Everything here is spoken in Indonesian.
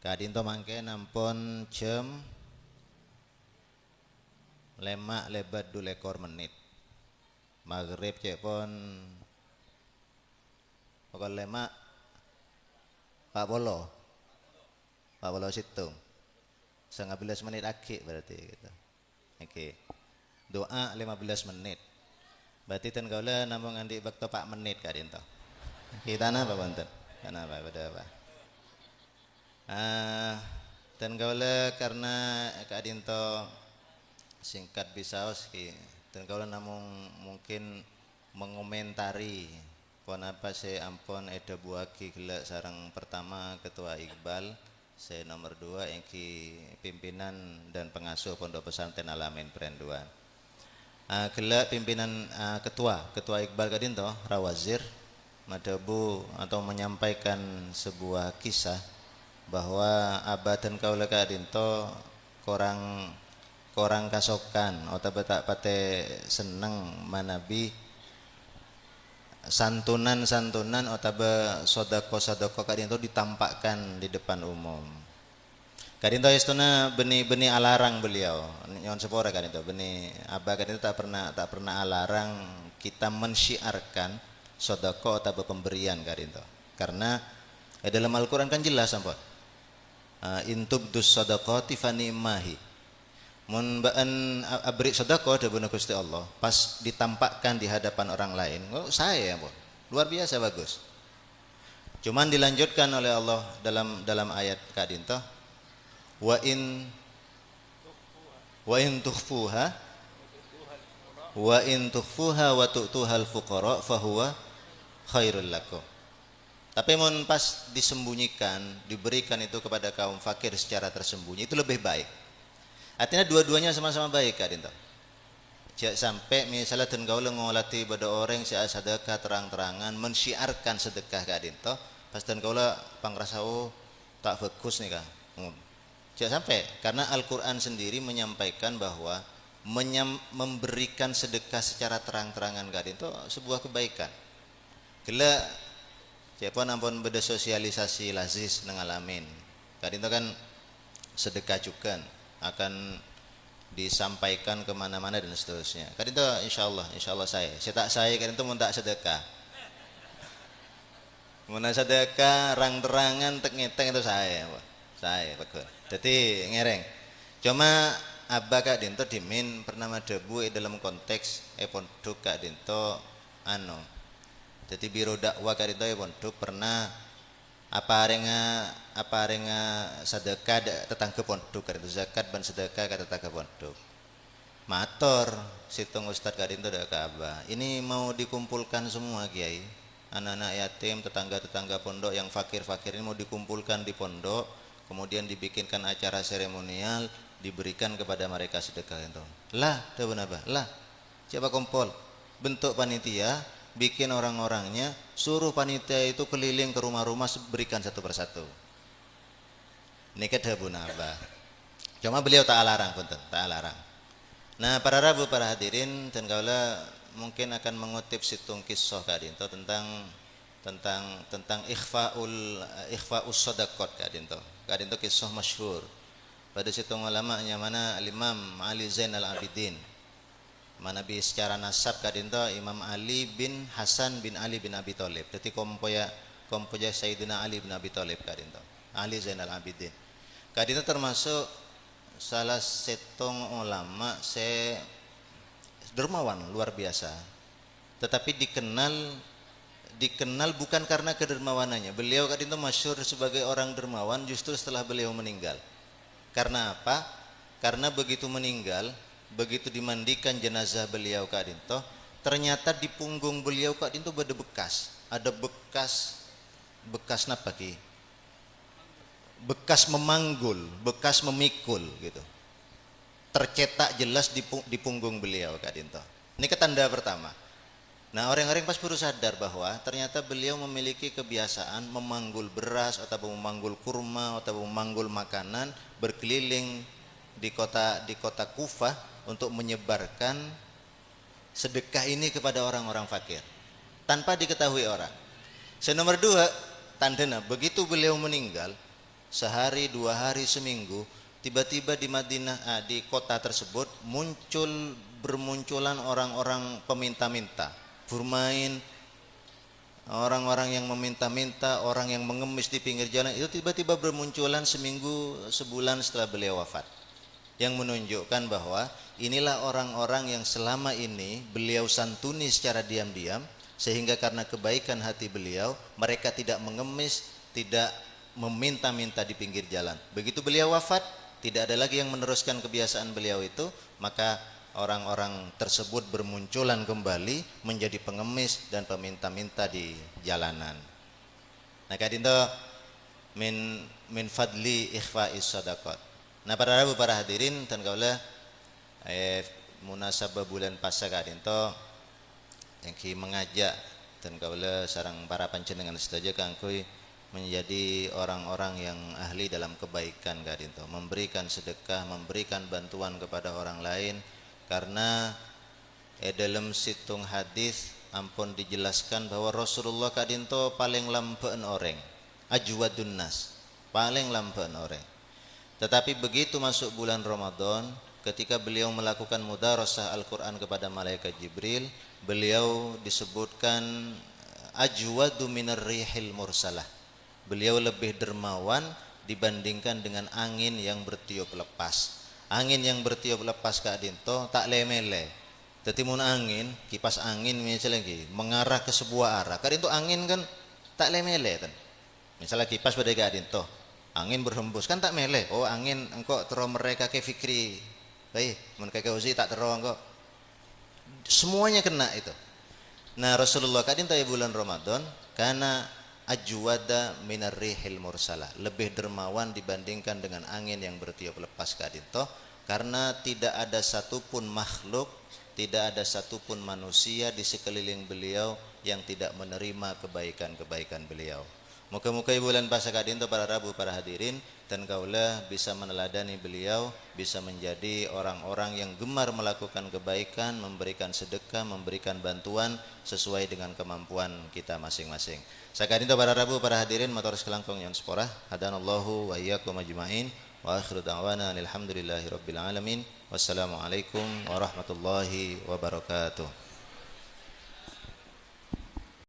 Kadinto mangke nampun jam 5:22 maghrib cek pon pokok 5:40 situng 15 menit akhir berarti gitu. Oke. Doa 15 menit. Berarti ten kaula namung andi bakto 4 menit kadinto. Kita napa wonten? Kenapa pada apa? Dan kaula karena kadinto singkat bisaos ki dan kaula namung mungkin mengomentari pon apa saya ampun eda buaki gelak sarang pertama ketua Iqbal saya nomor 2 yang ki pimpinan dan pengasuh Pondok Pesantren Alamin Perenduan gelak pimpinan ketua Iqbal kadinto Rawazir madabu atau menyampaikan sebuah kisah bahwa abah dan kaula kadinto korang kasokan atau tak pate seneng manabi santunan atau sodako kadinto ditampakkan di depan umum. Kadinto istuna benih alarang beliau nyon sepora kadinto benih abah kadinto tak pernah alarang kita mensyiarkan sodako atau pemberian kadinto karena dalam Al-Quran kan jelas ampun intubdus sodakoti fani'mahi mun baan abri sedekah debuna Gusti Allah pas ditampakkan di hadapan orang lain saya ampun luar biasa bagus cuman dilanjutkan oleh Allah dalam ayat kadinto wa in tukhfuha wa tu'tuhal fuqara fahuwa khairul lakum. Tapi mun pas disembunyikan, diberikan itu kepada kaum fakir secara tersembunyi itu lebih baik. Artinya dua-duanya sama-sama baik kadinto. Jangan sampai misalnya dan kaula ngolati pada orang sia sedekah terang-terangan mensyiarkan sedekah kadinto, pas dan kaula pangrasa tak fokus nih kah. Jangan sampai karena Al-Qur'an sendiri menyampaikan bahwa memberikan sedekah secara terang-terangan kadinto sebuah kebaikan. Gila siapa ampun beda sosialisasi lazis nang alamin. Kadinto kan sedekah juga akan disampaikan kemana-mana dan seterusnya. Kadinto insyaallah saya kadinto mun tak sedekah. Mun sedekah rang-terangan tek ngeteng itu saya bagus. Jadi ngereng. Cuma abah kadinto dimin pernah madebu dalam konteks pondok kadinto jadi biro dakwah kadinto pondok pernah apa arenga sedekah tetangga pondok kadinto zakat ban sedekah ka tetangga pondok matur situng ustad kadinto dak ka abah ini mau dikumpulkan semua kiai anak-anak yatim tetangga pondok yang fakir-fakir ini mau dikumpulkan di pondok kemudian dibikinkan acara seremonial diberikan kepada mereka sedekah itu lah dah abah lah siapa kumpul bentuk panitia bikin orang-orangnya suruh panitia itu keliling ke rumah-rumah berikan satu persatu ini kedhabun abah cuma beliau tak alarang punten tak alarang. Nah para rabu para hadirin dan kaula mungkin akan mengutip situng kisah kadinto tentang ikhfaus sadaqat kadinto kisah masyhur pada situng ulamanya mana Imam Ali Zainal Abidin mana bi secara nasab kadinto Imam Ali bin Hasan bin Ali bin Abi Thalib. Jadi kompoja Sayyidina Ali bin Abi Thalib kadinto. Ali Zainal Abidin. Kadinto termasuk salah setong ulama dermawan luar biasa. Tetapi dikenal bukan karena kedermawanannya. Beliau kadinto masyhur sebagai orang dermawan justru setelah beliau meninggal. Karena apa? Karena begitu meninggal begitu dimandikan jenazah beliau kadinto ternyata di punggung beliau kadinto ada bekas napa ki bekas memanggul bekas memikul gitu tercetak jelas di punggung beliau kadinto ini ketanda pertama. Nah orang-orang pas baru sadar bahwa ternyata beliau memiliki kebiasaan memanggul beras atau memanggul kurma atau memanggul makanan berkeliling di kota Kufah untuk menyebarkan sedekah ini kepada orang-orang fakir tanpa diketahui orang. Nomor 2 tandana begitu beliau meninggal sehari, 2 hari, seminggu, tiba-tiba di Madinah, di kota tersebut bermunculan orang-orang peminta-minta, bermain, orang-orang yang meminta-minta, orang yang mengemis di pinggir jalan, itu tiba-tiba bermunculan seminggu, sebulan setelah beliau wafat, yang menunjukkan bahwa inilah orang-orang yang selama ini beliau santuni secara diam-diam, sehingga karena kebaikan hati beliau, mereka tidak mengemis, tidak meminta-minta di pinggir jalan. Begitu beliau wafat, tidak ada lagi yang meneruskan kebiasaan beliau itu, maka orang-orang tersebut bermunculan kembali menjadi pengemis dan peminta-minta di jalanan. Nah, kadinto min fadli ikhfa'is sadaqat. Nah, para rabu para hadirin dan kaula munasabah bulan puasa kadinto yang ki mengajak dan kaula sareng para panjenengan sedaya kangge menjadi orang-orang yang ahli dalam kebaikan kadinto, memberikan sedekah, memberikan bantuan kepada orang lain. Karena dalam situng hadis ampun dijelaskan bahwa Rasulullah kadinto paling lampeun orang, ajwadun nas, paling lampeun orang. Tetapi begitu masuk bulan Ramadan, ketika beliau melakukan mudarasah Al-Quran kepada malaikat Jibril, beliau disebutkan ajwadu minar rihil mursalah. Beliau lebih dermawan dibandingkan dengan angin yang bertiup lepas. Angin yang bertiup lepas Kak Dinto tak lemele. Dadi mun angin, kipas angin misalnya lagi mengarah ke sebuah arah. Kak Dinto angin kan tak lemele kan. Misalnya kipas pada Kak Dinto, angin berhembus kan tak mele. Oh, angin engkau tero mereka ke fikri. Baik, mun kakek usi tak tero engkau. Semuanya kena itu. Nah, Rasulullah Kak Dinto ya bulan Ramadan karena ajwada minar rihil mursalah, lebih dermawan dibandingkan dengan angin yang bertiup lepas Kak Dinto, karena tidak ada satupun makhluk, tidak ada satupun manusia di sekeliling beliau yang tidak menerima kebaikan-kebaikan beliau. Muka-muka bulan puasa Kak Dinto para rabu para hadirin dan kaulah bisa meneladani beliau, bisa menjadi orang-orang yang gemar melakukan kebaikan, memberikan sedekah, memberikan bantuan sesuai dengan kemampuan kita masing-masing. Sakadinto para rabu para hadirin matur kelangkung yang sepora. Hadanallahu wa iyyakum ajmain. Wa akhiru da'wana alhamdulillahi rabbil alamin. Wassalamualaikum warahmatullahi wabarakatuh.